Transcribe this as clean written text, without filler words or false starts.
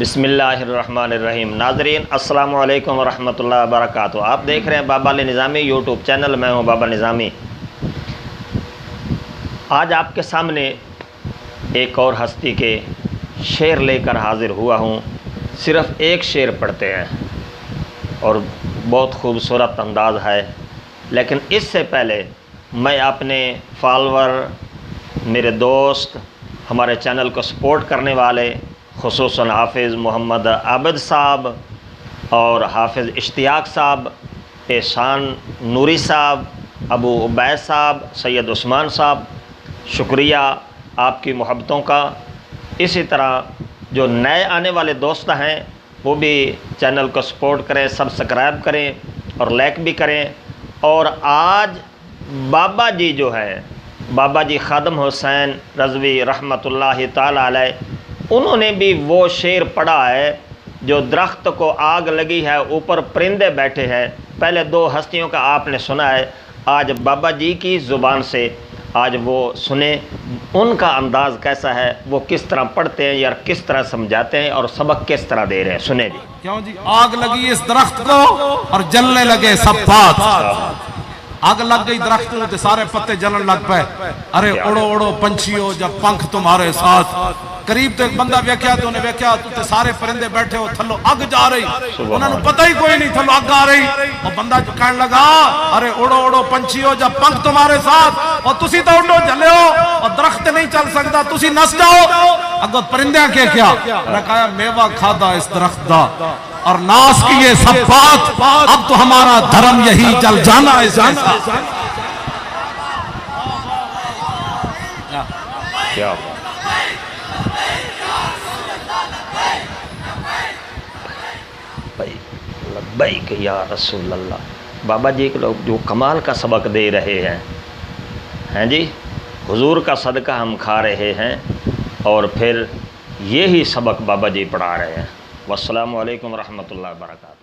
بسم اللہ الرحمن الرحیم۔ ناظرین السلام علیکم ورحمۃ اللہ وبرکاتہ۔ آپ دیکھ رہے ہیں بابا علی نظامی یوٹیوب چینل، میں ہوں بابا نظامی۔ آج آپ کے سامنے ایک اور ہستی کے شعر لے کر حاضر ہوا ہوں۔ صرف ایک شعر پڑھتے ہیں اور بہت خوبصورت انداز ہے، لیکن اس سے پہلے میں اپنے فالور، میرے دوست، ہمارے چینل کو سپورٹ کرنے والے، خصوصاً حافظ محمد عابد صاحب اور حافظ اشتیاق صاحب، احسان نوری صاحب، ابو عبید صاحب، سید عثمان صاحب، شکریہ آپ کی محبتوں کا۔ اسی طرح جو نئے آنے والے دوست ہیں وہ بھی چینل کو سپورٹ کریں، سبسکرائب کریں اور لائک بھی کریں۔ اور آج بابا جی جو ہیں، بابا جی خادم حسین رضوی رحمۃ اللہ تعالی علیہ، انہوں نے بھی وہ شعر پڑھا ہے جو درخت کو آگ لگی ہے، اوپر پرندے بیٹھے ہیں۔ پہلے دو ہستیوں کا آپ نے سنا ہے، آج بابا جی کی زبان سے آج وہ سنیں، ان کا انداز کیسا ہے، وہ کس طرح پڑھتے ہیں یا کس طرح سمجھاتے ہیں اور سبق کس طرح دے رہے ہیں، سنیں جی۔ کیوں جی؟ آگ لگی اس درخت کو اور جلنے لگے سب پات۔ آگ لگ گئی درخت میں تو سارے پتے جلن لگ پے۔ ارے اڑو اڑو پنچھیو جب پنکھ تمہارے ساتھ۔ قریب تو ایک بندہ ویکھیا تو انہیں ویکھیا تو تے سارے پرندے بیٹھے ہو، تھلو اگ جا رہی، انہوں نے پتہ ہی کوئی نہیں تھلو اگ آ رہی۔ اور بندہ جو کہنے لگا، ارے اڑو اڑو پنچھیو جب پنکھ تمہارے ساتھ، اور تسی تو اڑو جلے ہو اور درخت نہیں چل سکتا، تسی نس جاؤ۔ اگو پرندیاں کیا رکھایا میوہ کھادا اس درخت دا اور ناس کیے سب بات، اب تو ہمارا دھرم یہی چل جانا ہے جانا۔ کیا لبیک یا رسول اللہ۔ بابا جی کے لوگ جو کمال کا سبق دے رہے ہیں جی، حضور کا صدقہ ہم کھا رہے ہیں اور پھر یہی سبق بابا جی پڑھا رہے ہیں۔ والسلام علیکم ورحمۃ اللہ وبرکاتہ۔